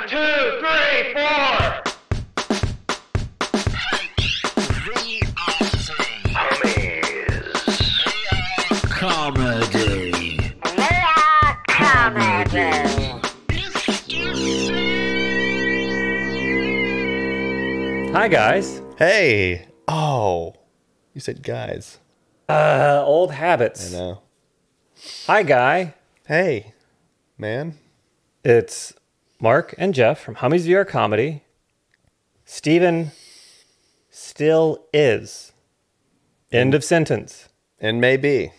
1, 2, 3, 4. Comedy. Hi, guys. Hey. Oh, you said guys. Old habits. I know. Hi, Guy. Hey, man. It's Mark and Jeff from Hummy's VR Comedy. Steven still is. End of sentence. And maybe.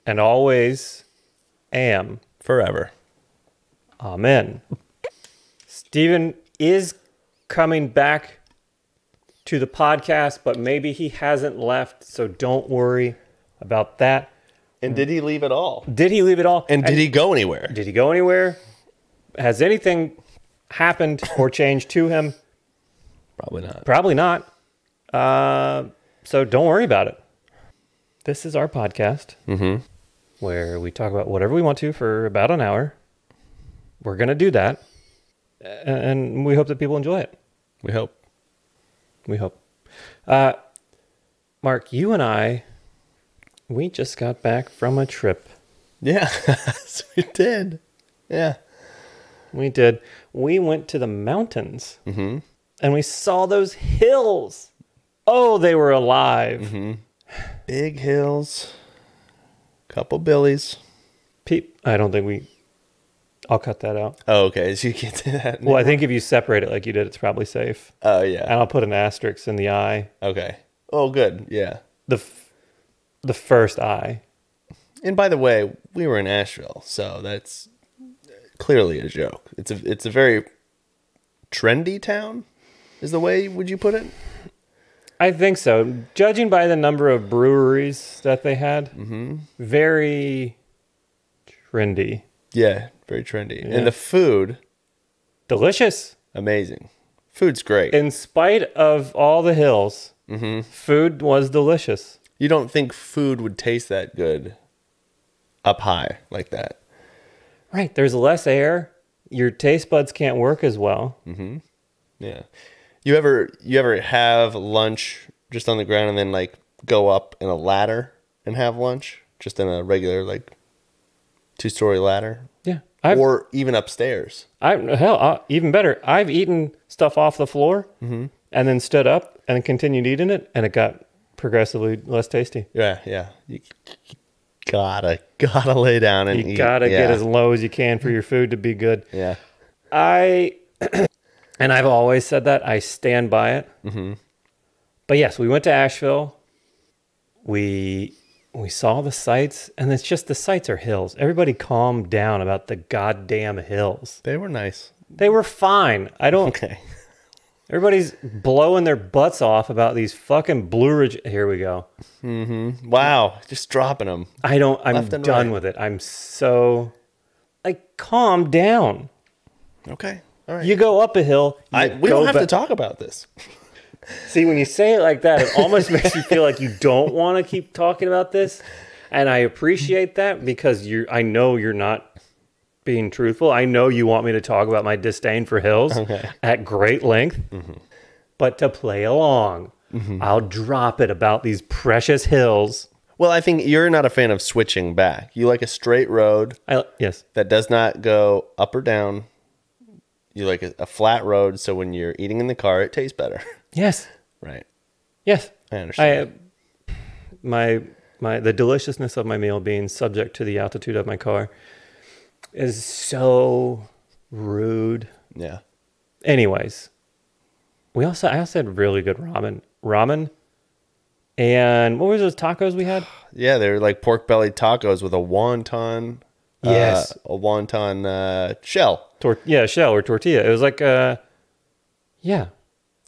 And always am. Forever. Amen. Steven is coming back to the podcast, but maybe he hasn't left, so don't worry about that. And did he leave at all? Did he leave it all? And did he go anywhere? Did he go anywhere? Has anything happened or changed to him? Probably not. Probably not. So don't worry about it. This is our podcast where we talk about whatever we want to for about an hour. We're going to do that. And we hope that people enjoy it. We hope. We hope. Mark, you and I, we just got back from a trip. Yeah, we did. Yeah. We did. We went to the mountains. And we saw those hills. Oh, they were alive. Big hills. Couple billies. I don't think I'll cut that out. Oh, okay. So you can't do that. Well, I think if you separate it like you did, it's probably safe. Oh, yeah. And I'll put an asterisk in the eye. Okay. Oh, good. Yeah. The first eye. And by the way, we were in Asheville, so that's clearly a joke. It's a very trendy town, is the way would you put it? I think so. Judging by the number of breweries that they had, very trendy. Yeah, very trendy. Yeah. And the food, Delicious. amazing. Food's great. In spite of all the hills, food was delicious. You don't think food would taste that good up high like that. Right. There's less air. Your taste buds can't work as well. Yeah. You ever have lunch just on the ground and then like go up in a ladder and have lunch just in a regular like 2-story ladder? Yeah. Or even upstairs. Even better. I've eaten stuff off the floor and then stood up and continued eating it, and it got progressively less tasty. Yeah, yeah. You gotta lay down and eat. You gotta get as low as you can for your food to be good. Yeah. And I've always said that. I stand by it. But yes, we went to Asheville. We saw the sights, and it's just the sights are hills. Everybody calm down about the goddamn hills. They were nice. They were fine. Okay. Everybody's blowing their butts off about these fucking Blue Ridge. Here we go. Wow. Just dropping them. I'm Left and done right. with it. I'm so, like, calm down. Okay. All right. You go up a hill. We don't have to talk about this. See, when you say it like that, it almost makes you feel like you don't want to keep talking about this. And I appreciate that because I know you're not being truthful. I know you want me to talk about my disdain for hills at great length. But to play along, I'll drop it about these precious hills. Well, I think you're not a fan of switching back. You like a straight road Yes. that does not go up or down. You like a flat road, so when you're eating in the car, it tastes better. Yes. Right. Yes. I understand. The deliciousness of my meal being subject to the altitude of my car is so rude. Yeah. Anyways, I also had really good ramen. And what were those tacos we had? Yeah, they're like pork belly tacos with a wonton. Yes. A wonton shell. Shell or tortilla. It was like yeah.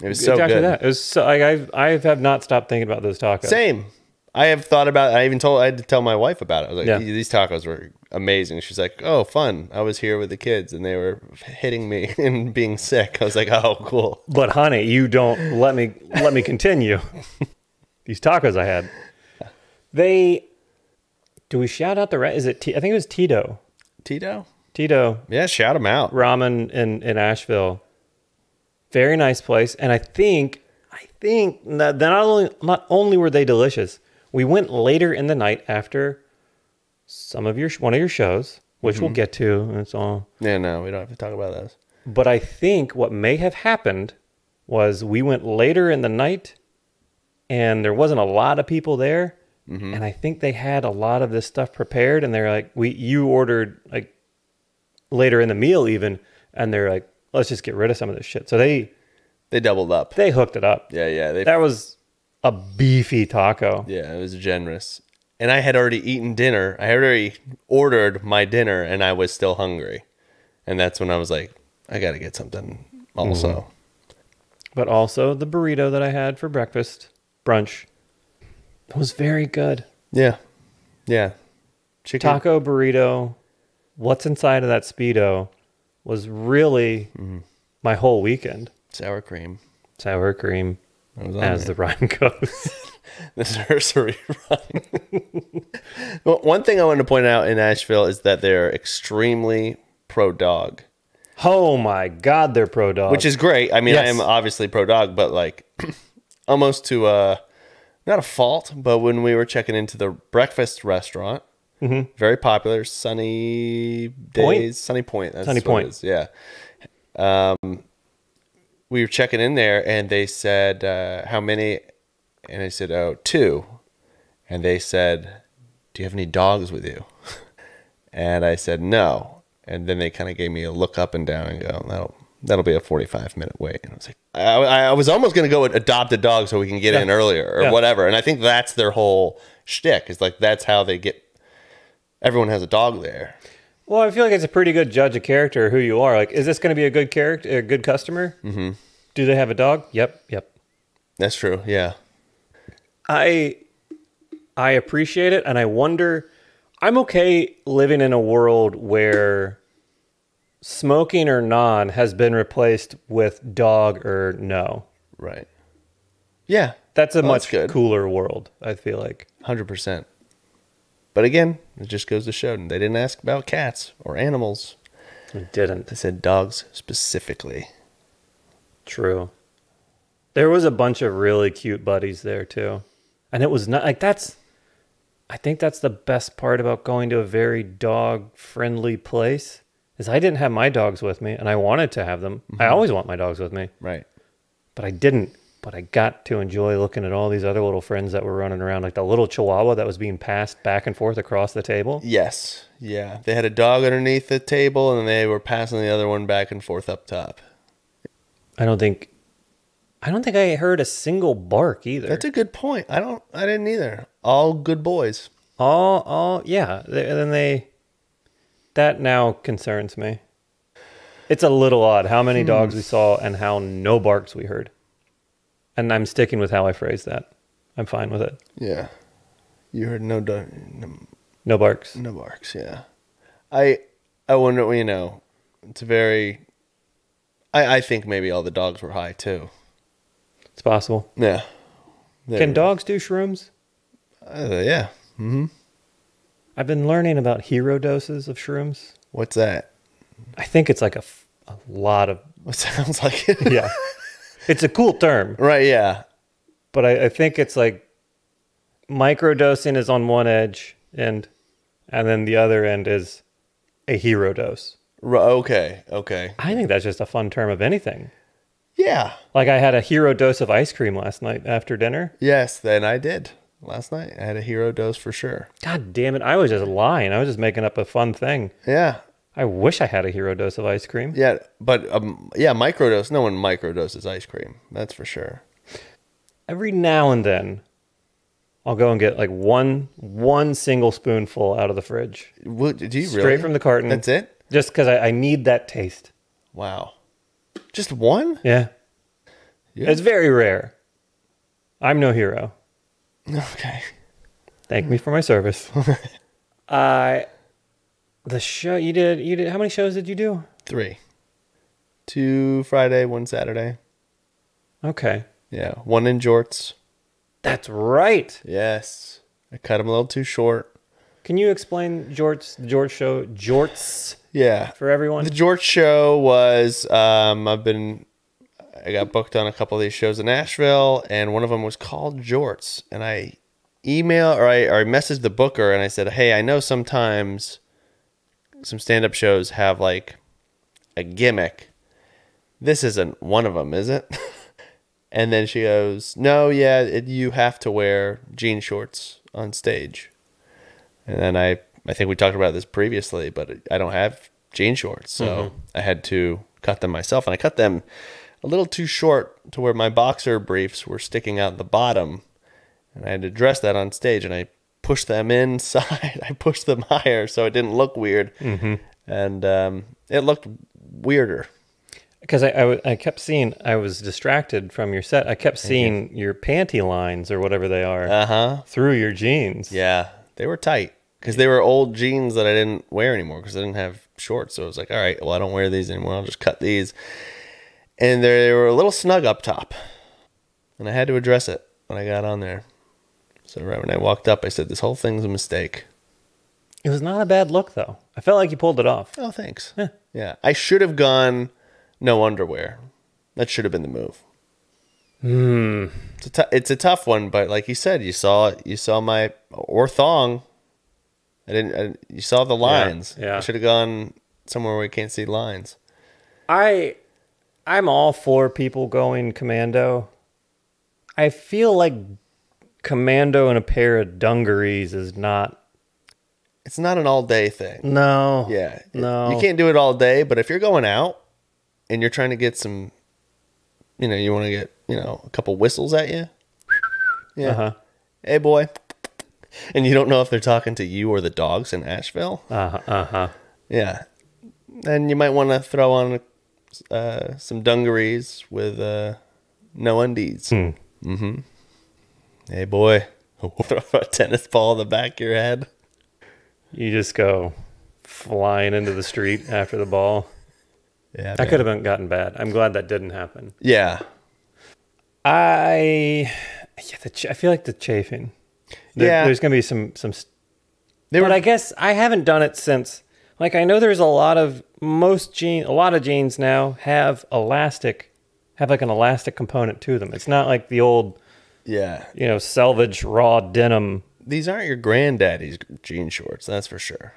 It was so exactly good. that. It was so, I have not stopped thinking about those tacos. Same. I have thought about it. I had to tell my wife about it. I was like, Yeah. these tacos were amazing. She's like, oh, fun. I was here with the kids and they were hitting me and being sick. I was like, oh, cool. But honey, you don't let me continue. These tacos I had. Do we shout out the I think it was Tito. Tito? Tito Yeah, shout him out. Ramen in Asheville. Very nice place. And I think that not only were they delicious, we went later in the night after one of your shows, which we'll get to. And it's all. Yeah, no, we don't have to talk about those. But I think what may have happened was we went later in the night and there wasn't a lot of people there. And I think they had a lot of this stuff prepared, and they're like, you ordered like later in the meal even, and they're like, let's just get rid of some of this shit. So they doubled up. They hooked it up. Yeah. That was a beefy taco. Yeah, it was generous. And I had already eaten dinner. I had already ordered my dinner, and I was still hungry. And that's when I was like, I got to get something also. But also the burrito that I had for brunch, it was very good. Yeah. Chicken. Taco burrito, what's inside of that Speedo was really my whole weekend. Sour cream. As the rhyme goes. The nursery rhyme. Well, one thing I wanted to point out in Asheville is that they're extremely pro-dog. Oh my God, they're pro-dog. Which is great. I mean, Yes. I am obviously pro-dog, but like almost to not a fault, but when we were checking into the breakfast restaurant, very popular, Sunny Days, Sunny Point. That's Sunny what Point. it is, yeah. We were checking in there, and they said, how many? And I said, 2. And they said, do you have any dogs with you? And I said, no. And then they kind of gave me a look up and down and go, that'll be a 45-minute wait. And I was like, I was almost going to go adopt a dog so we can get in earlier or whatever. And I think that's their whole shtick. Is like, that's how they get, everyone has a dog there. Well, I feel like it's a pretty good judge of character who you are. Like, is this going to be a good character, a good customer? Mm-hmm. Do they have a dog? Yep. That's true. Yeah. I appreciate it, and I wonder. I'm okay living in a world where smoking or non has been replaced with dog or no. Right. Yeah. That's a much good. cooler world, I feel like. 100%. But again, it just goes to show they didn't ask about cats or animals. It didn't. They said dogs specifically. True. There was a bunch of really cute buddies there too. And it was not like I think that's the best part about going to a very dog friendly place is I didn't have my dogs with me and I wanted to have them. I always want my dogs with me. Right. But I didn't. But I got to enjoy looking at all these other little friends that were running around, like the little chihuahua that was being passed back and forth across the table. Yes. Yeah. They had a dog underneath the table and they were passing the other one back and forth up top. I don't think I heard a single bark either. That's a good point. I didn't either. All good boys. Yeah. That now concerns me. It's a little odd how many dogs we saw and how no barks we heard. And I'm sticking with how I phrased that. I'm fine with it. Yeah. You heard no barks. No barks, yeah. I wonder, it's a very... I think maybe all the dogs were high, too. It's possible. Yeah. Can dogs do shrooms? Yeah. Mm-hmm. I've been learning about hero doses of shrooms. What's that? I think it's like a lot of... What sounds like it? Yeah. It's a cool term. Right, yeah. But I think it's like microdosing is on one edge and then the other end is a hero dose. Okay. I think that's just a fun term of anything. Yeah. Like I had a hero dose of ice cream last night after dinner. Yes, then I did. Last night I had a hero dose for sure. God damn it. I was just lying. I was just making up a fun thing. Yeah. I wish I had a hero dose of ice cream. Yeah, but microdose. No one microdoses ice cream. That's for sure. Every now and then, I'll go and get like one single spoonful out of the fridge. Do you really? Straight from the carton. That's it? Just because I need that taste. Wow. Just one? Yeah. It's very rare. I'm no hero. Okay. Thank me for my service. The show you did. How many shows did you do? 3. 2 Friday, 1 Saturday. Okay. Yeah. 1 in Jorts. That's right. Yes. I cut them a little too short. Can you explain Jorts Yeah. for everyone? The Jorts show was, I got booked on a couple of these shows in Asheville, and one of them was called Jorts. And I messaged the booker and I said, hey, I know sometimes some stand-up shows have like a gimmick. This isn't one of them, is it? And then she goes, no, yeah, you have to wear jean shorts on stage. And then I think we talked about this previously, but I don't have jean shorts, so I had to cut them myself. And I cut them a little too short to where my boxer briefs were sticking out the bottom. And I had to dress that on stage, and I pushed them inside. I pushed them higher so it didn't look weird. And it looked weirder. Because I kept seeing, I was distracted from your set. I kept seeing your panty lines or whatever they are through your jeans. Yeah, they were tight because they were old jeans that I didn't wear anymore because I didn't have shorts. So I was like, all right, well, I don't wear these anymore. I'll just cut these. And they were a little snug up top. And I had to address it when I got on there. So right when I walked up, I said, this whole thing's a mistake. It was not a bad look, though. I felt like you pulled it off. Oh, thanks. Yeah, I should have gone no underwear. That should have been the move. It's a tough one, but like you said, you saw my or thong. You saw the lines. Yeah. I should have gone somewhere where you can't see lines. I'm all for people going commando. I feel like commando in a pair of dungarees is not. It's not an all day thing. No. Yeah. No. You can't do it all day, but if you're going out and you're trying to get some, you want to get, a couple whistles at you. Yeah. Hey, boy. And you don't know if they're talking to you or the dogs in Asheville. Yeah. And you might want to throw on some dungarees with no undies. Hey, boy. Throw a tennis ball in the back of your head. You just go flying into the street after the ball. Yeah, that could have gotten bad. I'm glad that didn't happen. Yeah. I feel like the chafing. There's going to be some. But I guess I haven't done it since. Like I know there's a lot of jeans now have like an elastic component to them. It's not like the old, selvage raw denim. These aren't your granddaddy's jean shorts, that's for sure.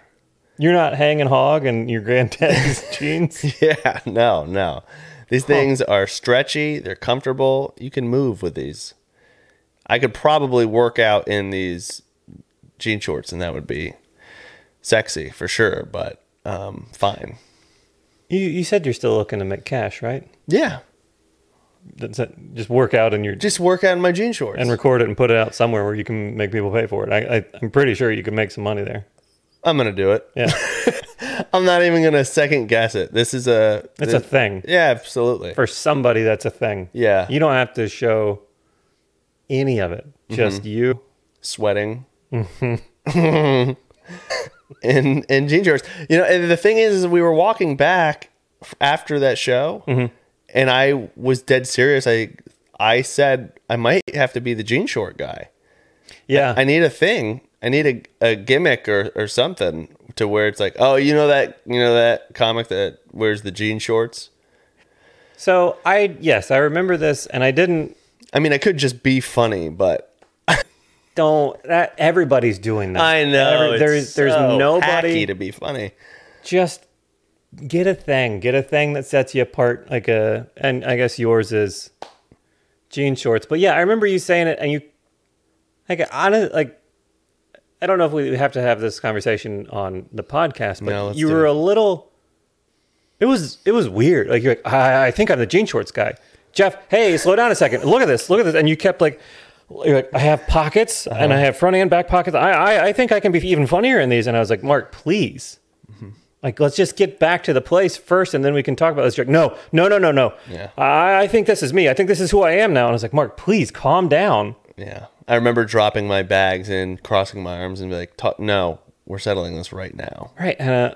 You're not hanging hog in your granddaddy's jeans? Yeah, no. These things are stretchy. They're comfortable. You can move with these. I could probably work out in these jean shorts, and that would be sexy for sure, but fine. You said you're still looking to make cash, right? Yeah. Just work out in your... Just work out in my jean shorts. And record it and put it out somewhere where you can make people pay for it. I'm pretty sure you can make some money there. I'm going to do it. Yeah. I'm not even going to second guess it. It's a thing. Yeah, absolutely. For somebody, that's a thing. Yeah. You don't have to show any of it. Just you. Sweating. in jean shorts. And the thing is we were walking back after that show, and I was dead serious. I said I might have to be the jean short guy. Yeah. I need a thing. I need a gimmick or something to where it's like, oh, that comic that wears the jean shorts. So I remember this, and I didn't. I mean, I could just be funny, but everybody's doing that. I know. There's nobody hacky to be funny. Just get a thing that sets you apart. And I guess yours is jean shorts. But yeah, I remember you saying it, and you I don't know if we have to have this conversation on the podcast, but no, you were a little. It was weird. Like you're like, I think I'm the jean shorts guy. Jeff, hey, slow down a second. Look at this, and you kept you're like, I have pockets and I have front and back pockets. I think I can be even funnier in these. And I was like, Mark, please, let's just get back to the place first, and then we can talk about this. You're like, no. Yeah. I think this is me. I think this is who I am now. And I was like, Mark, please calm down. Yeah. I remember dropping my bags and crossing my arms and be like, no, we're settling this right now. Right. And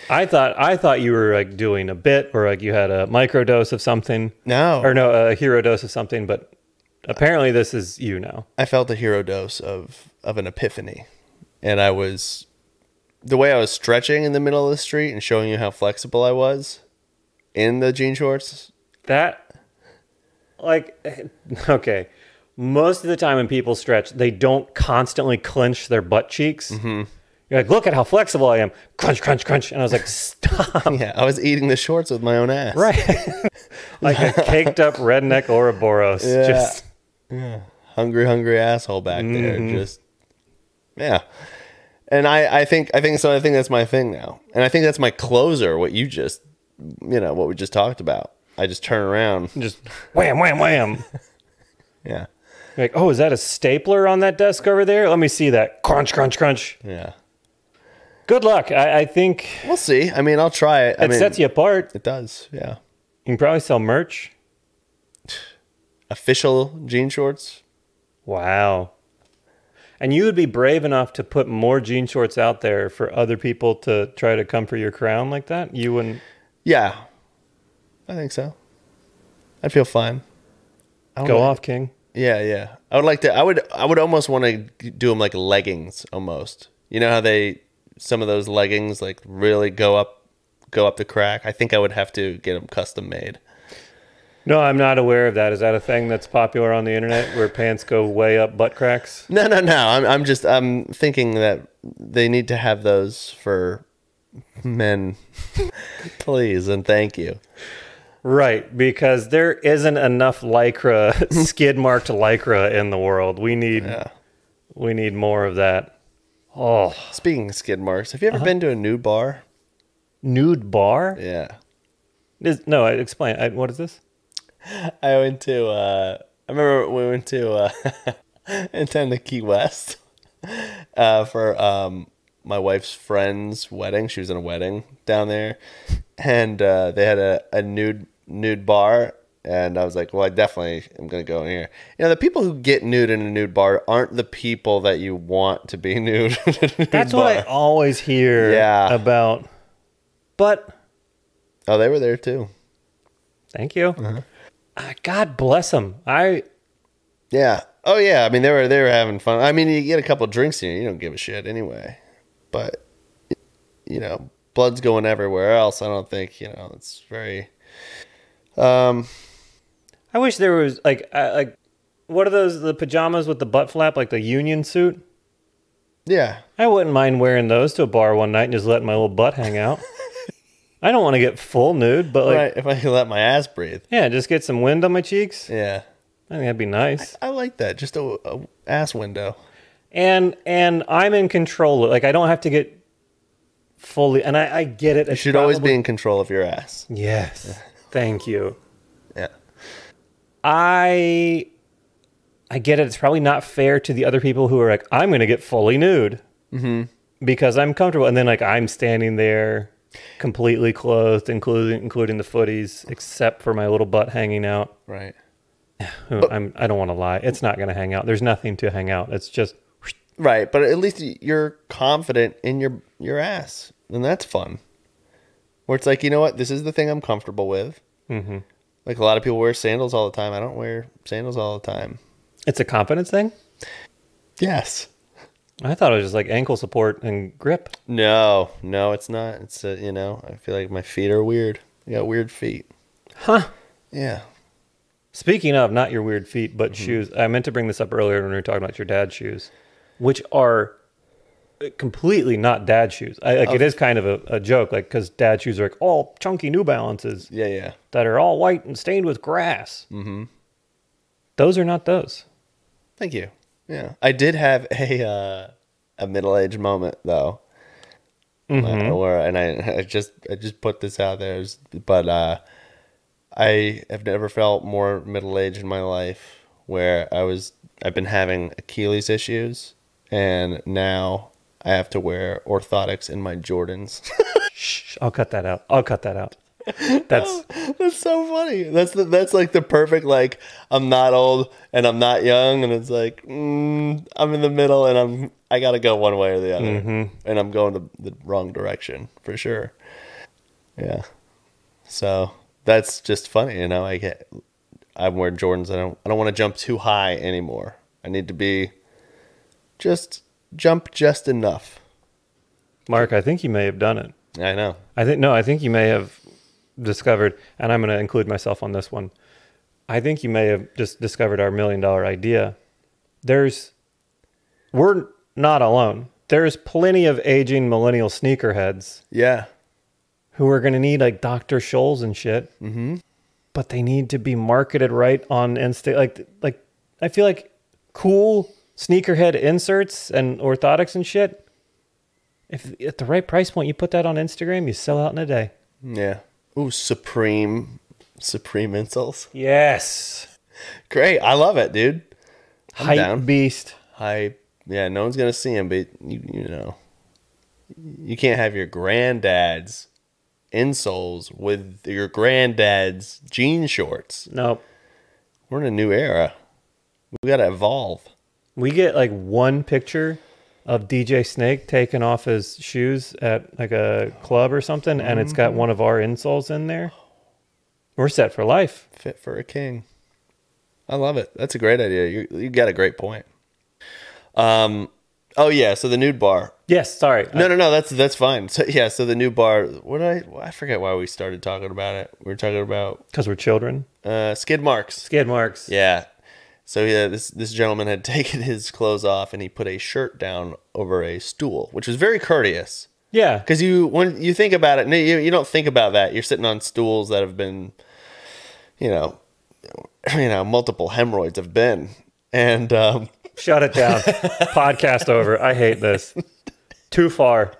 I thought you were doing a bit, or you had a micro dose of something. No. Or no, a hero dose of something, but apparently this is you now. I felt a hero dose of an epiphany, and I was the way I was stretching in the middle of the street and showing you how flexible I was in the jean shorts. That, like, okay. Most of the time when people stretch, they don't constantly clench their butt cheeks. Mm-hmm. You're like, look at how flexible I am. Crunch, crunch, crunch. And I was like, stop. Yeah, I was eating the shorts with my own ass. Right. Like a caked up redneck Ouroboros. Yeah. Just Hungry asshole back there. Just, yeah. And I think so. I think that's my thing now. And I think that's my closer, what we just talked about. I just turn around. just wham, wham, wham. Yeah. Like, oh, is that a stapler on that desk over there? Let me see that. Crunch, crunch, crunch. Yeah. Good luck. I think We'll see. I mean, I'll try it. it sets you apart. It does. Yeah. You can probably sell merch. Official jean shorts. Wow. And you would be brave enough to put more jean shorts out there for other people to try to come for your crown like that? You wouldn't? Yeah. I think so. I'd feel fine. Go off, King. Yeah. I would like to. I would almost want to do them like leggings. Almost. You know how some of those leggings like really go up the crack. I think I would have to get them custom made. No, I'm not aware of that. Is that a thing that's popular on the internet where pants go way up butt cracks? No. I'm thinking that they need to have those for men. Please and thank you. Right, because there isn't enough lycra, skid marked lycra in the world. We need more of that. Oh, speaking of skid marks, have you ever been to a nude bar? Nude bar? Yeah. No, explain. What is this? I went to. I remember we went to to Key West for my wife's friend's wedding. She was in a wedding down there, and they had a nude bar. And I was like, well, I definitely am going to go in here. You know, the people who get nude in a nude bar aren't the people that you want to be nude. That's what I always hear about. But oh, they were there too. Thank you. God bless them. Yeah. Oh yeah. I mean, they were having fun. I mean, you get a couple drinks in, you don't give a shit anyway. But you know, blood's going everywhere else. I don't think it's very. I wish there was like what are those, the pajamas with the butt flap, like the union suit? Yeah. I wouldn't mind wearing those to a bar one night and just letting my little butt hang out. I don't want to get full nude, but like if I could let my ass breathe. Yeah, just get some wind on my cheeks. Yeah. I think that'd be nice. I like that. Just a ass window. And I'm in control. Like I don't have to get fully, and I get it. You should always be in control of your ass. Yes. Thank you. Yeah. I get it. It's probably not fair to the other people who are like, I'm going to get fully nude because I'm comfortable. And then like I'm standing there completely clothed, including the footies, except for my little butt hanging out. Right. I don't want to lie. It's not going to hang out. There's nothing to hang out. It's just. Right. But at least you're confident in your ass. And that's fun. Where it's like, you know what? This is the thing I'm comfortable with. Mm-hmm. Like a lot of people wear sandals all the time. I don't wear sandals all the time. It's a confidence thing? Yes. I thought it was just like ankle support and grip. No, it's not. It's, I feel like my feet are weird. I got weird feet. Huh. Yeah. Speaking of not your weird feet, but shoes. I meant to bring this up earlier when we were talking about your dad's shoes, which are completely not dad shoes. It is kind of a joke, like because dad shoes are like all chunky New Balances. Yeah. That are all white and stained with grass. Mm-hmm. Those are not those. Thank you. Yeah, I did have a middle-aged moment though, and I just put this out there, but I have never felt more middle-aged in my life. Where I've been having Achilles issues, and now I have to wear orthotics in my Jordans. Shh, I'll cut that out. That's so funny. That's like the perfect, like, I'm not old and I'm not young, and it's like I'm in the middle and I gotta go one way or the other, and I'm going the wrong direction for sure. Yeah, so that's just funny, I'm wearing Jordans. I don't want to jump too high anymore. I need to be jump just enough Mark, I think you may have done it. I know. I think you may have discovered, and I'm going to include myself on this one. I think you may have just discovered our $1 million idea. We're not alone. There's plenty of aging millennial sneakerheads. Yeah. Who are going to need like Dr. Scholl's and shit. Mm-hmm. But they need to be marketed right on Insta. Like I feel like cool sneakerhead inserts and orthotics and shit. If at the right price point, you put that on Instagram, you sell out in a day. Yeah. Ooh, Supreme insoles. Yes. Great. I love it, dude. I'm Hype down. beast. Hype. Yeah, no one's going to see him, but you know, you can't have your granddad's insoles with your granddad's jean shorts. Nope. We're in a new era. We got to evolve. We get like one picture of DJ Snake taking off his shoes at like a club or something, and it's got one of our insoles in there. We're set for life. Fit for a king. I love it. That's a great idea. You got a great point. Oh yeah, so the nude bar. Yes, sorry. No, that's fine. So yeah, so the nude bar. I forget why we started talking about it. We were talking about Because we're children. skid marks. Skid marks. Yeah. So yeah, this gentleman had taken his clothes off and he put a shirt down over a stool, which was very courteous. Yeah. Because when you think about it, you don't think about that. You're sitting on stools that have been, you know, multiple hemorrhoids have been, and Shut it down. Podcast over. I hate this. Too far.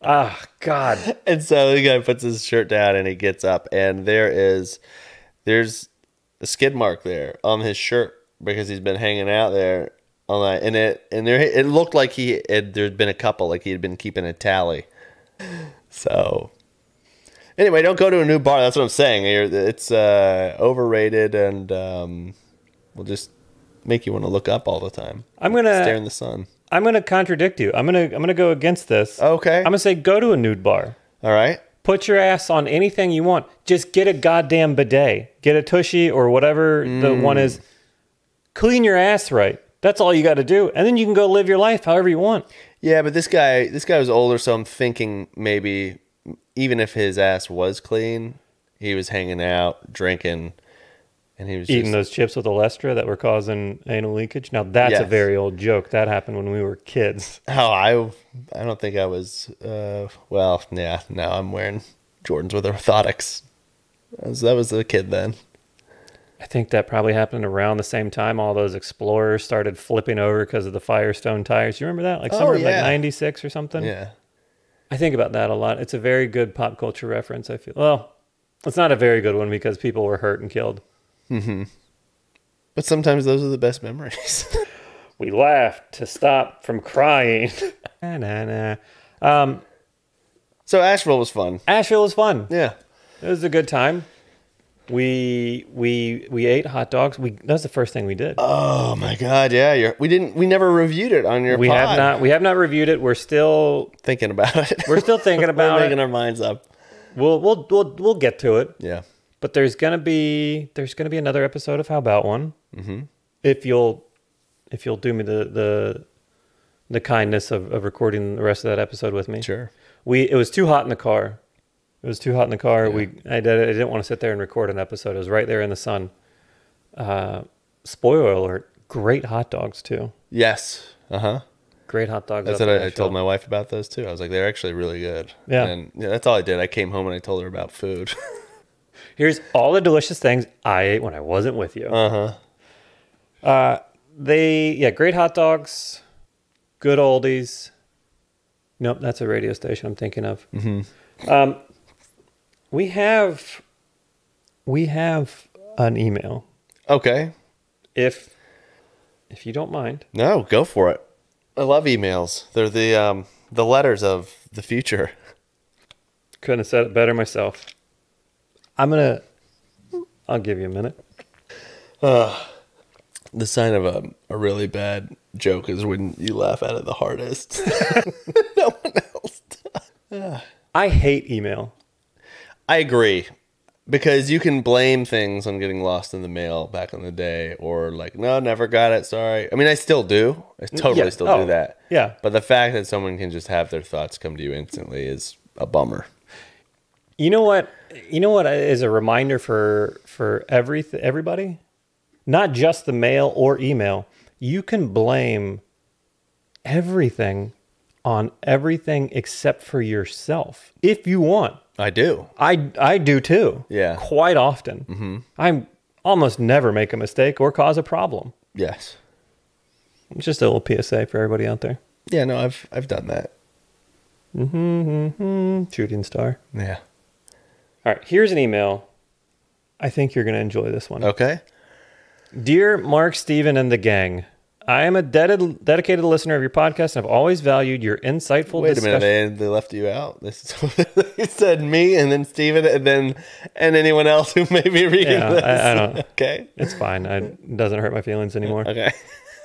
Ah, God. And so the guy puts his shirt down and he gets up, and there's a skid mark there on his shirt because he's been hanging out there all night, and it looked like there'd been a couple, like he had been keeping a tally. So anyway, don't go to a new bar. That's what I'm saying. It's overrated, and will just make you want to look up all the time. Stare in the sun. I'm gonna contradict you. I'm gonna go against this. Okay. I'm gonna say go to a nude bar. All right. Put your ass on anything you want. Just get a goddamn bidet. Get a tushy or whatever the one is. Clean your ass right. That's all you got to do, and then you can go live your life however you want. Yeah, but this guy was older, so I'm thinking maybe even if his ass was clean, he was hanging out, drinking, and he was Eating those chips with Olestra that were causing anal leakage. Now that's a very old joke. That happened when we were kids. Oh, I don't think I was. Well, yeah. Now I'm wearing Jordans with orthotics. That was a kid then. I think that probably happened around the same time all those Explorers started flipping over because of the Firestone tires. You remember that? Like summer of like 96 or something? Yeah. I think about that a lot. It's a very good pop culture reference, I feel. Well, it's not a very good one because people were hurt and killed. Mm-hmm. But sometimes those are the best memories. We laughed to stop from crying. So Asheville was fun. Asheville was fun. Yeah. It was a good time. We ate hot dogs. That was the first thing we did. Oh my God! Yeah, we never reviewed it on your. We pod. have not reviewed it. We're still thinking about it. We're still thinking about We're making our minds up. We'll get to it. Yeah. But there's gonna be another episode of How About One. Mm-hmm. If you'll do me the kindness of recording the rest of that episode with me. Sure. It was too hot in the car. Yeah. I didn't want to sit there and record an episode. It was right there in the sun. Spoiler alert, great hot dogs too. Yes. Uh-huh. Great hot dogs. That's what I told my wife about those too. I was like, they're actually really good. Yeah. And that's all I did. I came home and I told her about food. Here's all the delicious things I ate when I wasn't with you. Uh-huh. Great hot dogs, good oldies. Nope, that's a radio station I'm thinking of. Mm-hmm. We have an email. Okay. If you don't mind. No, go for it. I love emails. They're the letters of the future. Couldn't have said it better myself. I'll give you a minute. The sign of a really bad joke is when you laugh at it the hardest. No one else does. I hate email. I agree. Because you can blame things on getting lost in the mail back in the day, or like, no, never got it, sorry. I mean, I still do. I totally still do that. Yeah. But the fact that someone can just have their thoughts come to you instantly is a bummer. You know what? You know what is a reminder for everybody? Not just the mail or email. You can blame everything on everything except for yourself if you want. I do. I do too. Yeah. Quite often. Mm-hmm. I almost never make a mistake or cause a problem. Yes. It's just a little PSA for everybody out there. Yeah, no, I've done that. Shooting star. Yeah. All right, here's an email. I think you're going to enjoy this one. Okay. Dear Mark, Steven, and the gang, I am a dedicated listener of your podcast, and I've always valued your insightful discussion. Wait a minute, they left you out. They said me, and then Steven, and anyone else who may be reading this. I don't. Okay. It's fine. It doesn't hurt my feelings anymore. Okay.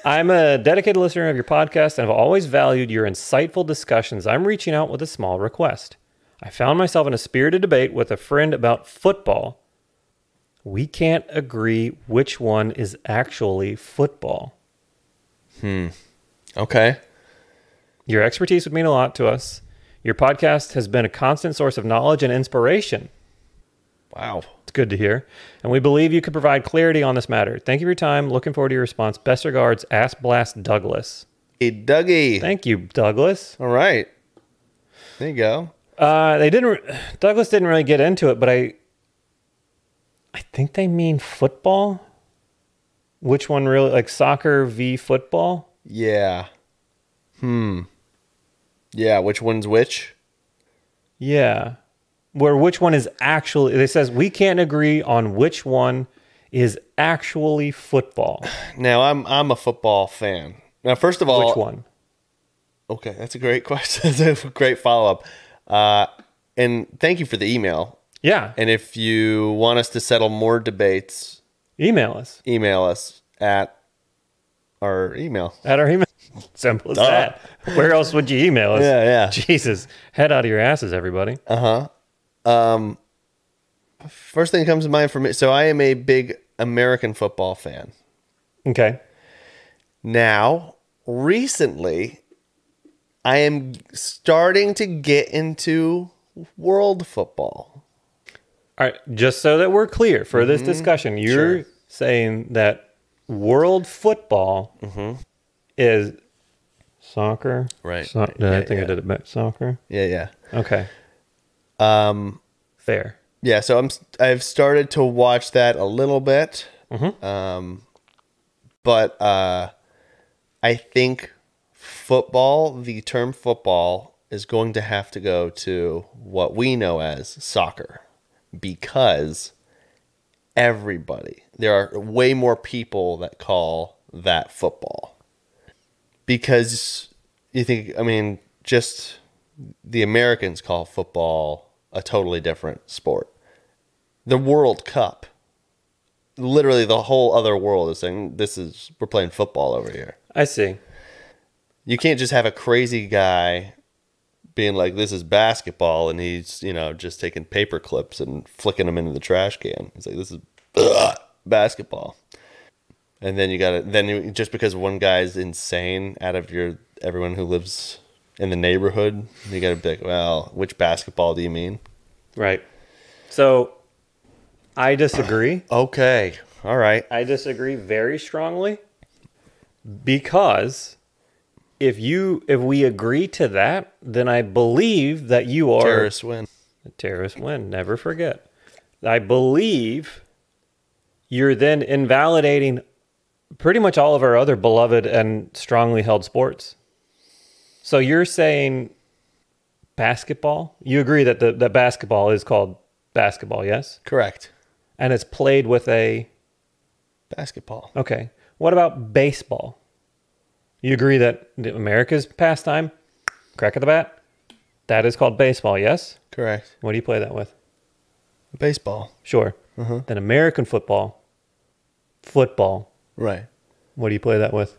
I'm a dedicated listener of your podcast, and I've always valued your insightful discussions. I'm reaching out with a small request. I found myself in a spirited debate with a friend about football. We can't agree which one is actually football. Okay. Your expertise would mean a lot to us. Your podcast has been a constant source of knowledge and inspiration. Wow. It's good to hear. And we believe you could provide clarity on this matter. Thank you for your time. Looking forward to your response. Best regards, Ass Blast Douglas. Hey, Dougie. Thank you, Douglas. All right. There you go. Douglas didn't really get into it, but I think they mean football. Which one really, like soccer v football? Yeah. Yeah, which one's which? Yeah. Where which one is actually, it says we can't agree on which one is actually football. Now, I'm a football fan. Now, first of all, Which one? Okay, that's a great question. That's a great follow-up. And thank you for the email. Yeah. And if you want us to settle more debates, Email us. email us at our email. At our email. Simple as that. Where else would you email us? Yeah. Jesus. Head out of your asses, everybody. First thing that comes to mind for me, so I am a big American football fan. Okay. Now, recently, I am starting to get into world football. All right. Just so that we're clear for this discussion, you're saying that world football is soccer. Right. I think I did it back. Soccer. Yeah. Okay. Fair. Yeah, so I've started to watch that a little bit. But I think the term football is going to have to go to what we know as soccer, because there are way more people that call that football. Because just the Americans call football a totally different sport. The World Cup, literally the whole other world is saying, we're playing football over here. I see. You can't just have a crazy guy being like, this is basketball, and he's, just taking paper clips and flicking them into the trash can. He's like, this is basketball. And then just because one guy's insane out of everyone who lives in the neighborhood, you got to be like, well, which basketball do you mean? Right. So I disagree. Okay. All right. I disagree very strongly, because if we agree to that, then I believe that you are Terrorists win. Terrorists win. Never forget. I believe you're then invalidating pretty much all of our other beloved and strongly held sports. So you're saying basketball? You agree that that basketball is called basketball, yes? Correct. And it's played with a basketball. Okay. What about baseball? You agree that America's pastime, crack of the bat, that is called baseball, yes? Correct. What do you play that with? Baseball. Sure. Then American football. Right. What do you play that with?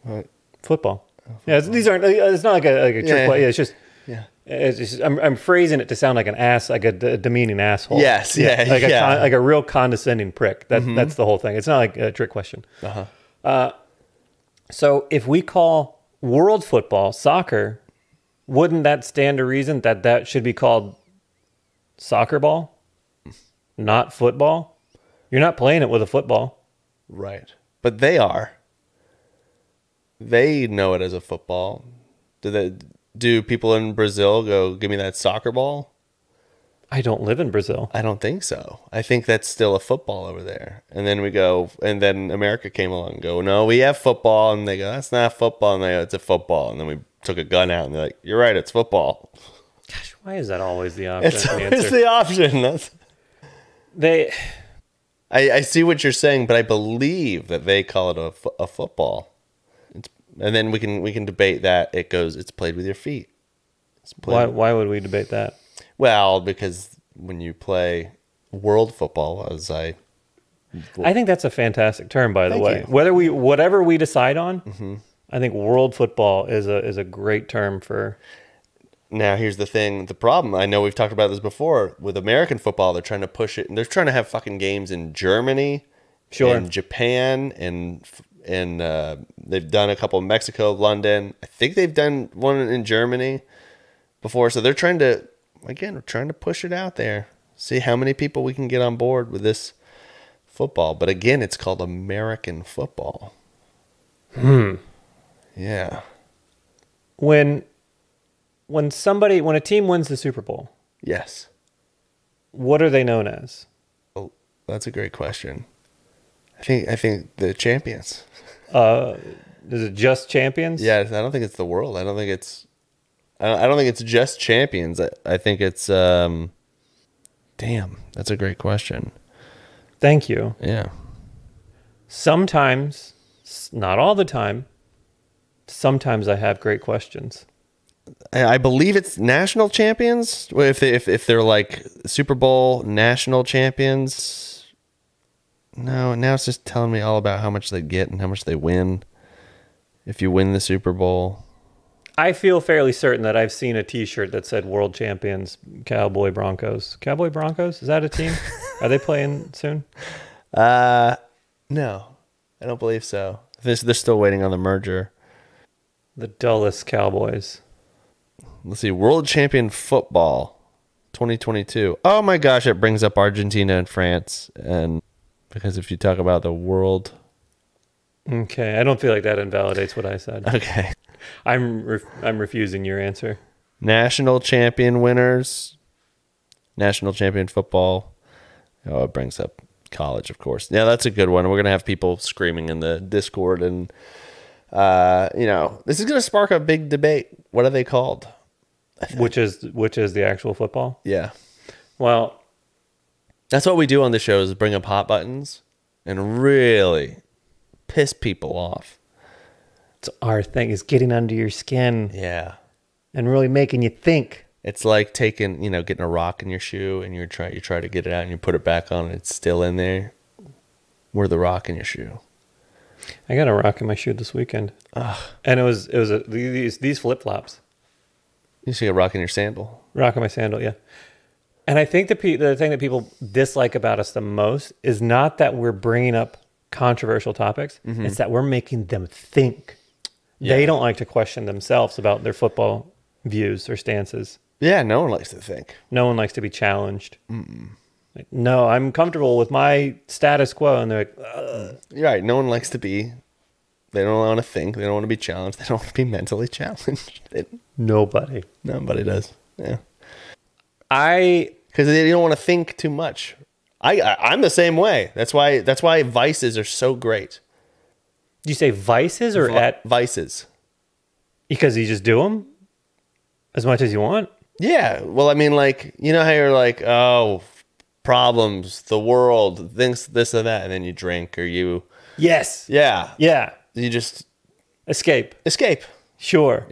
What? Football. Yeah, these aren't. It's not like a trick play. It's just. Yeah. I'm phrasing it to sound like an ass, like a demeaning asshole. Yes, yeah, like yeah. like a real condescending prick. That's the whole thing. It's not like a trick question. So if we call world football soccer, wouldn't that stand to reason that should be called soccer ball, not football? You're not playing it with a football. Right. But they are. They know it as a football. Do people in Brazil go, give me that soccer ball? I don't live in Brazil. I don't think so. I think that's still a football over there. And then and then America came along and go, no, we have football. And they go, that's not football. And they go, it's a football. And then we took a gun out and they're like, you're right, it's football. Gosh, why is that always the option? It's always the option. I see what you're saying, but I believe that they call it a football. And then we can debate that it's played with your feet. Why would we debate that? Well, because when you play world football, I think that's a fantastic term, by the Thank way. you. Whatever we decide on, I think world football is a great term for. Now, here's the thing. The problem, I know we've talked about this before, with American football, they're trying to push it. And they're trying to have fucking games in Germany, and Japan, and they've done a couple in Mexico, London. I think they've done one in Germany before. So they're trying to push it out there. See how many people we can get on board with this football. But again, it's called American football. Yeah. When a team wins the Super Bowl, Yes. what are they known as? Oh, that's a great question. I think the champions. Is it just champions? Yeah, I don't think it's the world. I don't think it's just champions. I think it's damn, that's a great question. Thank you. Yeah. Sometimes, not all the time, sometimes I have great questions. I believe it's national champions. If they're like Super Bowl national champions. No, now it's just telling me all about how much they get and how much they win. If you win the Super Bowl. I feel fairly certain that I've seen a T-shirt that said "World Champions Cowboy Broncos." Cowboy Broncos, is that a team? Are they playing soon? No, I don't believe so. They're still waiting on the merger. The dullest Cowboys. Let's see, World Champion Football 2022. Oh my gosh, it brings up Argentina and France, and because if you talk about the world. Okay, I don't feel like that invalidates what I said. Okay. I'm refusing your answer. National champion winners. National champion football. Oh, it brings up college, of course. Yeah, that's a good one. We're going to have people screaming in the Discord, and this is going to spark a big debate. What are they called? Which is the actual football? Yeah. Well, that's what we do on the show is bring up hot buttons and really piss people off. it's our thing, is getting under your skin. Yeah. And really making you think. It's like getting a rock in your shoe and you try to get it out and you put it back on and it's still in there. We're the rock in your shoe. I got a rock in my shoe this weekend. Ugh. And it was these flip-flops. You see a rock in your sandal. Rock in my sandal, yeah. And I think the thing that people dislike about us the most is not that we're bringing up controversial topics. Mm-hmm. It's that we're making them think. Yeah. They don't like to question themselves about their football views or stances. Yeah, no one likes to think. No one likes to be challenged. Like, no, I'm comfortable with my status quo. And they're like, ugh. You're right. No one likes to be. They don't want to think. They don't want to be challenged. They don't want to be mentally challenged. Nobody does. Yeah. Because they don't want to think too much. I'm the same way. That's why vices are so great. Do you say vices or vices? Because you just do them as much as you want. Yeah. Well, I mean, like, you know how you're like, oh, problems, the world, things, this and that, and then you drink or you. Yes. Yeah. Yeah. You just escape. Yeah. Sure.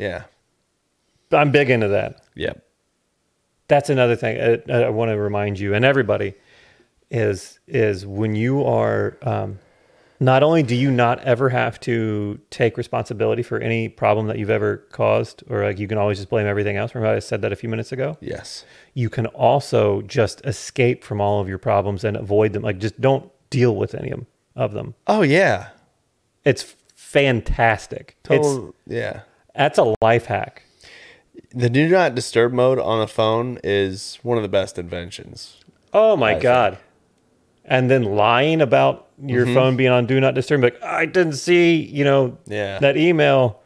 I'm big into that. Yep. That's another thing I want to remind you and everybody is when you are Not only do you not ever have to take responsibility for any problem that you've ever caused, or like you can always just blame everything else. Remember I said that a few minutes ago? Yes. You can also just escape from all of your problems and avoid them. Like just don't deal with any of them. Oh, yeah. It's fantastic. Yeah. That's a life hack. The do not disturb mode on a phone is one of the best inventions. Oh my I God. think. And then lying about your phone being on do not disturb, like I didn't see, that email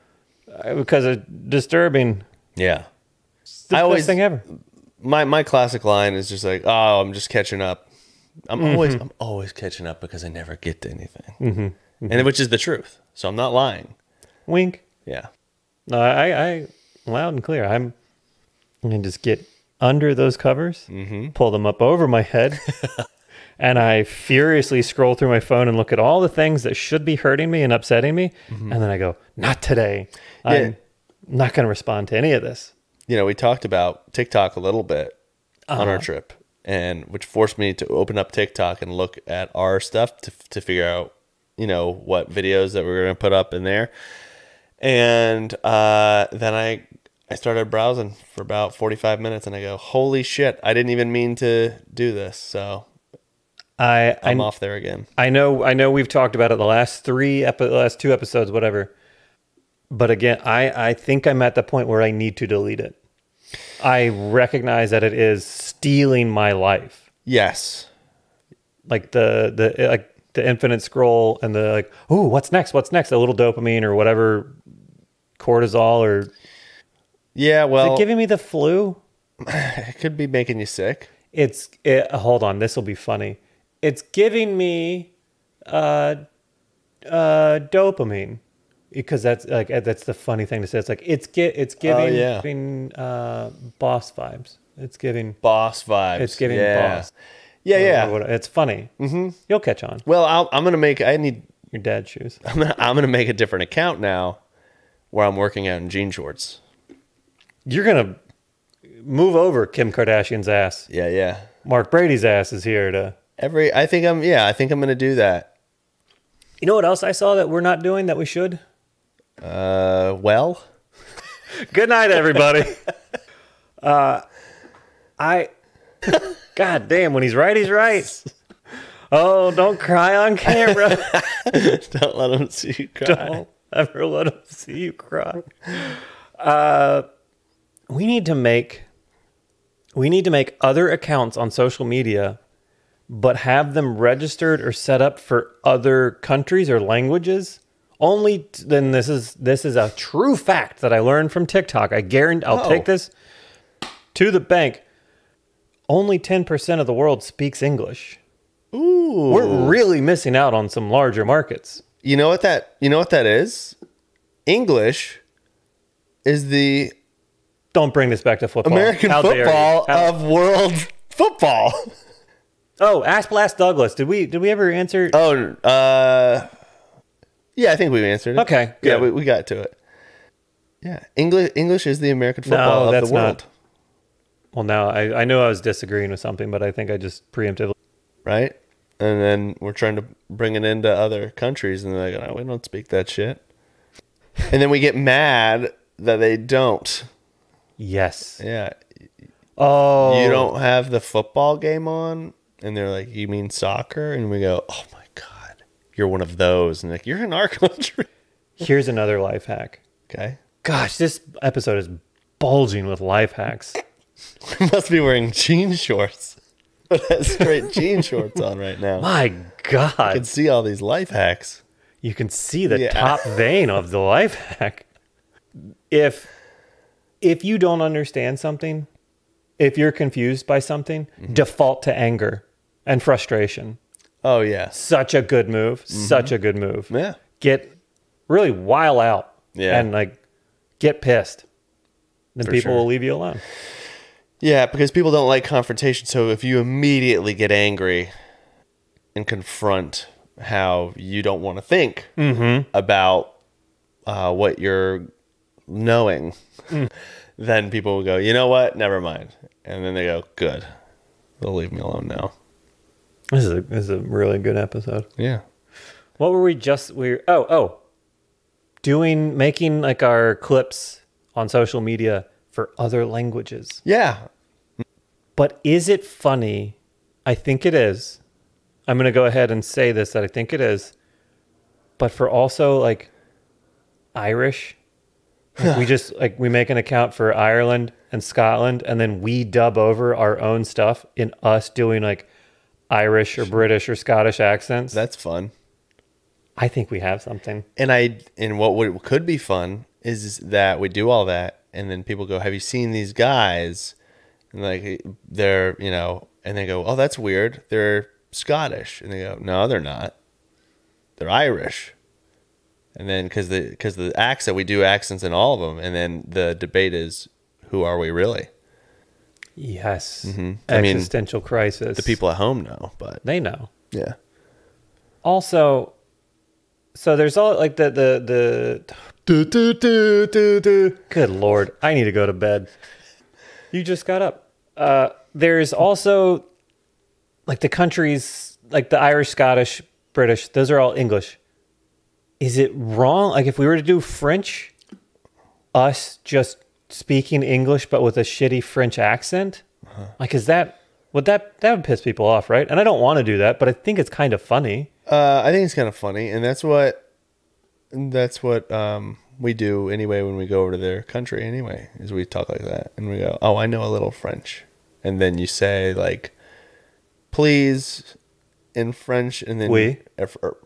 because of disturbing. Yeah. It's the best thing ever. My classic line is just like, "Oh, I'm just catching up." I'm always catching up because I never get to anything, and which is the truth. So I'm not lying. Wink. Yeah. No, I loud and clear. I'm gonna just get under those covers, pull them up over my head, and I furiously scroll through my phone and look at all the things that should be hurting me and upsetting me, and then I go, "Not today. I'm not gonna respond to any of this." We talked about TikTok a little bit on our trip, and which forced me to open up TikTok and look at our stuff to figure out, what videos that we were going to put up in there. And then I started browsing for about 45 minutes, and I go, holy shit, I didn't even mean to do this. So I'm off there again. I know we've talked about it the last last two episodes, whatever. But again, I think I'm at the point where I need to delete it. I recognize that it is stealing my life. Yes. Like the infinite scroll and the like, oh, what's next? What's next? A little dopamine or whatever, cortisol or. Yeah, well. Is it giving me the flu? It could be making you sick. Hold on, this will be funny. It's giving me dopamine. Because that's the funny thing to say. It's like it's giving boss vibes. It's giving boss vibes. It's giving boss. Yeah. It's funny. Mm-hmm. You'll catch on. Well, I'm gonna make. I need your dad's shoes. I'm gonna make a different account now, where I'm working out in jean shorts. You're gonna move over Kim Kardashian's ass. Yeah. Mark Brady's ass is here to. I think I'm gonna do that. You know what else I saw that we're not doing that we should? Well. Good night, everybody. God damn, when he's right, he's right. Oh, don't cry on camera. Don't let him see you cry. Don't ever let him see you cry. We need to make other accounts on social media, but have them registered or set up for other countries or languages. Only then this is a true fact that I learned from TikTok. I guarantee I'll take this to the bank. Only 10% of the world speaks English. Ooh. We're really missing out on some larger markets. You know what that is? English is the Don't bring this back to football. American football of world football. Oh, Ask Blast Douglas. Did we ever answer? Oh, yeah, I think we answered it. Okay, good. Yeah, we got to it. Yeah, English is the American football of the world. Well, now I knew I was disagreeing with something, but I think I just preemptively. Right? And then we're trying to bring it into other countries, and they're like, oh, we don't speak that shit. And then we get mad that they don't. Yes. Yeah. Oh. You don't have the football game on? And they're like, you mean soccer? And we go, oh my God, you're one of those. And like, you're in our country. Here's another life hack. Okay. Gosh, this episode is bulging with life hacks. We must be wearing jean shorts. But has straight jean shorts on right now. My God. You can see all these life hacks. You can see the top vein of the life hack. If you don't understand something, if you're confused by something, default to anger and frustration. Oh, yeah. Such a good move. Such a good move. Yeah. Get really while out. Yeah. And like get pissed. Then people will leave you alone. Yeah, because people don't like confrontation. So if you immediately get angry and confront how you don't want to think about what you're knowing, then people will go, you know what? Never mind. And then they go, good. They'll leave me alone now. This is a really good episode. Yeah. What were we just making like our clips on social media for other languages. Yeah. But is it funny? I think it is. I'm going to go ahead and say this, that I think it is. But for also like Irish, like we make an account for Ireland and Scotland, and then we dub over our own stuff in us doing like Irish or British or Scottish accents. That's fun. I think we have something. And what could be fun is that we do all that, and then people go, "Have you seen these guys?" And like they're, you know, and they go, "Oh, that's weird. They're Scottish." And they go, "No, they're not. They're Irish." And then because the accent, we do accents in all of them, and then the debate is, who are we really? Yes. Mm-hmm. Existential crisis. The people at home know, but they know. Yeah. Also, so there's all like the good Lord, I need to go to bed. You just got up. There's also like the countries, like the Irish, Scottish, British, those are all English. Is it wrong? Like if we were to do French, us just speaking English but with a shitty French accent, like that would piss people off, right? And I don't want to do that, but I think it's kind of funny. I think it's kind of funny, and that's what we do anyway when we go over to their country. Anyway, is we talk like that, and we go, "Oh, I know a little French," and then you say like, "Please," in French, and then Oui.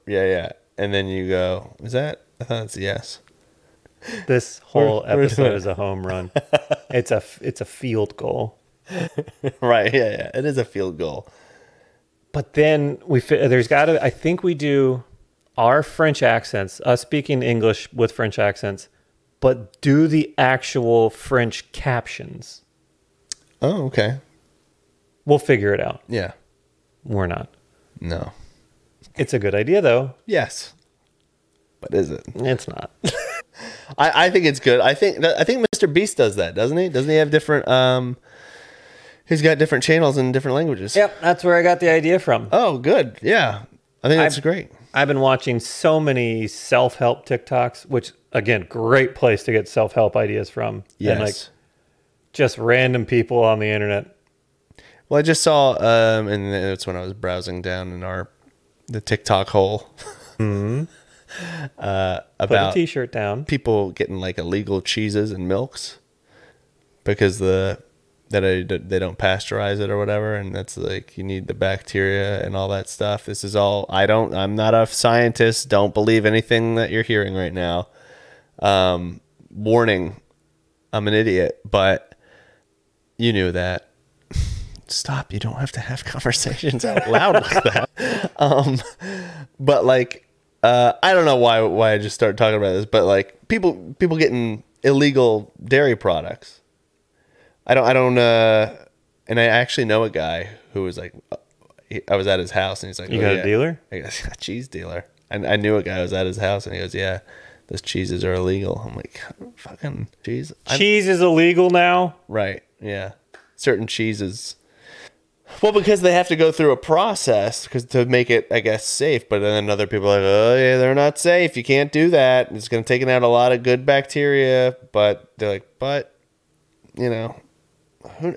Yeah, and then you go, "Is that?" I thought it's yes. This whole Where's episode that? is a home run. It's a field goal. Right? Yeah, it is a field goal. But then I think we do our French accents, us speaking English with French accents, but do the actual French captions. Oh, okay. We'll figure it out. Yeah. We're not. No. It's a good idea though. Yes. But is it? It's not. I think it's good. I think Mr. Beast does that, doesn't he? Doesn't he have different he's got different channels in different languages. Yep, that's where I got the idea from. Oh, good. Yeah. I think that's great. I've been watching so many self-help TikToks, which again, great place to get self-help ideas from. Yes. And like just random people on the internet. Well, I just saw and that's when I was browsing down in the TikTok hole. Mm-hmm. Put a About t-shirt down. people getting like illegal cheeses and milks because they don't pasteurize it or whatever, and that's like you need the bacteria and all that stuff. This is all I'm not a scientist. Don't believe anything that you're hearing right now. Warning, I'm an idiot, but you knew that. Stop, you don't have to have conversations out loud like that. But like I don't know why I just started talking about this, but like people getting illegal dairy products. I don't and I actually know a guy who was like I was at his house and he's like, You got a dealer? I got a cheese dealer. And I knew a guy who was at his house and he goes, "Yeah, those cheeses are illegal." I'm like, "Fucking cheese." Cheese is illegal now? Right. Yeah. Certain cheeses. Well, because they have to go through a process to make it, I guess, safe. But then other people are like, "Oh, yeah, they're not safe. You can't do that. It's going to take out a lot of good bacteria." But they're like, "But, you know,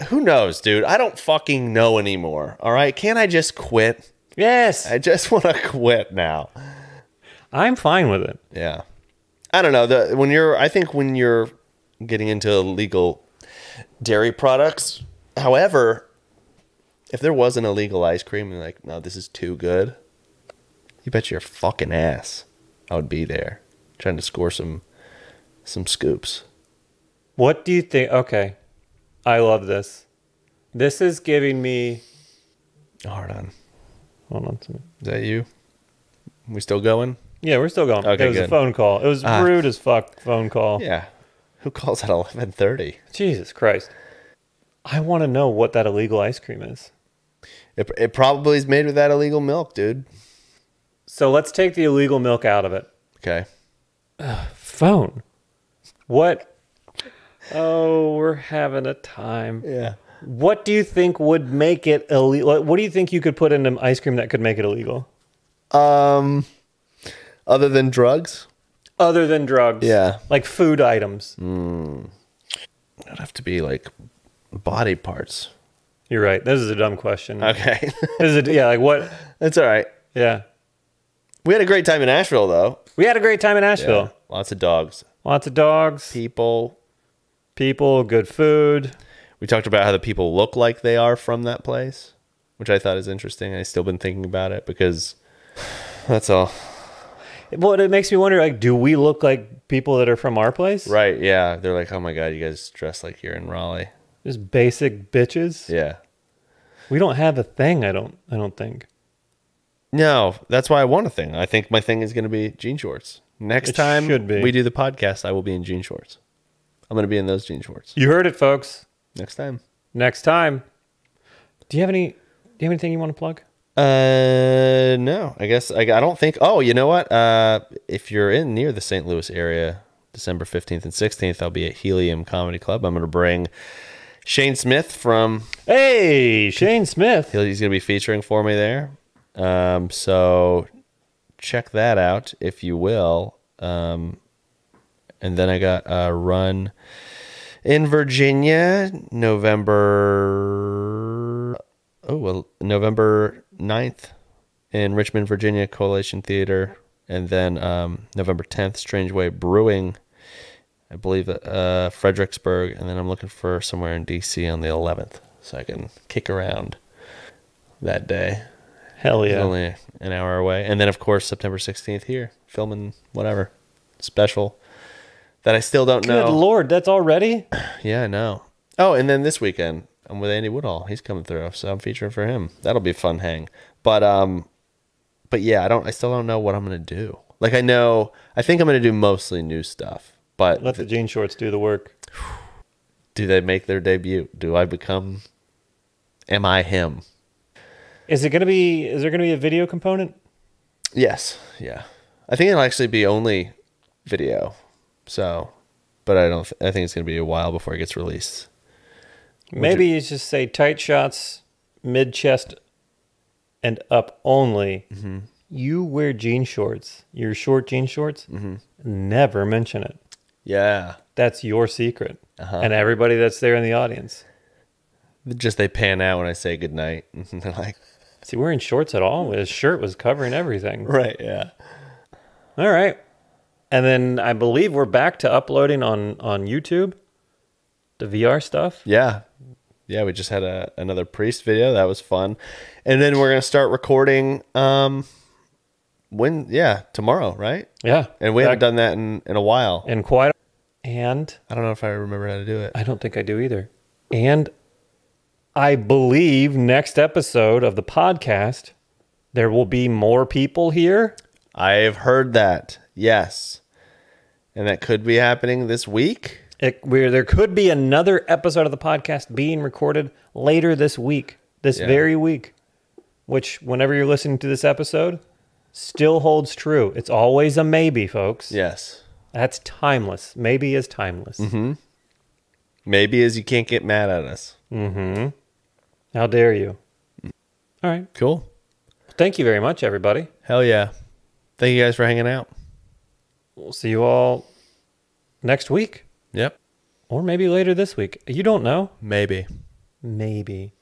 who knows, dude? I don't fucking know anymore. All right? Can't I just quit? Yes. I just want to quit now." I'm fine with it. Yeah. I don't know. I think when you're getting into illegal dairy products, however, if there was an illegal ice cream and like, "No, this is too good," you bet your fucking ass I would be there trying to score some scoops. What do you think? Okay. I love this. This is giving me... Hold on. Hold on. Is that you? We still going? Yeah, we're still going. Okay, it was a good. phone call. It was rude as fuck phone call. Yeah. Who calls at 11:30? Jesus Christ. I want to know what that illegal ice cream is. It probably is made with that illegal milk, dude. So let's take the illegal milk out of it. Okay. Phone. What? Oh, we're having a time. Yeah. What do you think would make it illegal? What do you think you could put in an ice cream that could make it illegal? Other than drugs? Other than drugs. Yeah. Like food items. It'd have to be like body parts. You're right. This is a dumb question. Okay. This is like what? That's all right. Yeah. We had a great time in Asheville, though. We had a great time in Asheville. Yeah. Lots of dogs. Lots of dogs. People, good food. we talked about how the people look like they are from that place, which I thought is interesting. I've still been thinking about it because that's all. Well, it makes me wonder, like, do we look like people that are from our place? Right, yeah. They're like, oh my God, you guys dress like you're in Raleigh. Just basic bitches. Yeah. We don't have a thing, I don't think. No, that's why I want a thing. I think my thing is going to be jean shorts. Next It time should be. we do the podcast, I will be in jean shorts. I'm going to be in those jean shorts. You heard it, folks. Next time. Next time. Do you have anything you want to plug? No, I guess I don't think. Oh, you know what? If you're in near the St. Louis area, December 15th and 16th, I'll be at Helium Comedy Club. I'm going to bring Shane Smith from. Hey, Shane Smith. He's going to be featuring for me there. So check that out if you will. And then I got a run in Virginia, November 9th in Richmond, Virginia, Coalition Theater. And then November 10th, Strange Way Brewing, I believe, Fredericksburg. And then I'm looking for somewhere in D.C. on the 11th so I can kick around that day. Hell yeah. It's only an hour away. And then, of course, September 16th here, filming whatever special that I still don't know. Good Lord, that's already? Yeah, I know. Oh, and then this weekend, I'm with Andy Woodall. He's coming through, so I'm featuring for him. That'll be a fun hang. But yeah, I still don't know what I'm going to do. Like, I think I'm going to do mostly new stuff. But Let the jean shorts do the work. do they make their debut? Am I him? Is there going to be a video component? Yes. Yeah. I think it'll actually be only video. So, but I think it's going to be a while before it gets released. Maybe you just say tight shots, mid chest and up only. Mm-hmm. You wear jean shorts, your short jean shorts. Mm-hmm. Never mention it. Yeah. That's your secret. And everybody that's there in the audience. Just they pan out when I say goodnight. They're like, is he wearing shorts at all? His shirt was covering everything. Right, yeah. All right. And then I believe we're back to uploading on YouTube, the VR stuff. Yeah. Yeah, we just had another Priest video. That was fun. And then we're going to start recording tomorrow, right? Yeah. And we haven't done that in a while. And quite. And I don't know if I remember how to do it. I don't think I do either. And I believe next episode of the podcast, there will be more people here. I've heard that. Yes. And that could be happening this week. There could be another episode of the podcast being recorded later this week, very week, which whenever you're listening to this episode, still holds true. It's always a maybe, folks. Yes. That's timeless. Maybe is timeless. Mm-hmm. Maybe is you can't get mad at us. Mm-hmm. How dare you? All right. Cool. Thank you very much, everybody. Hell yeah. Thank you guys for hanging out. We'll see you all next week. Yep. Or maybe later this week. You don't know. Maybe. Maybe.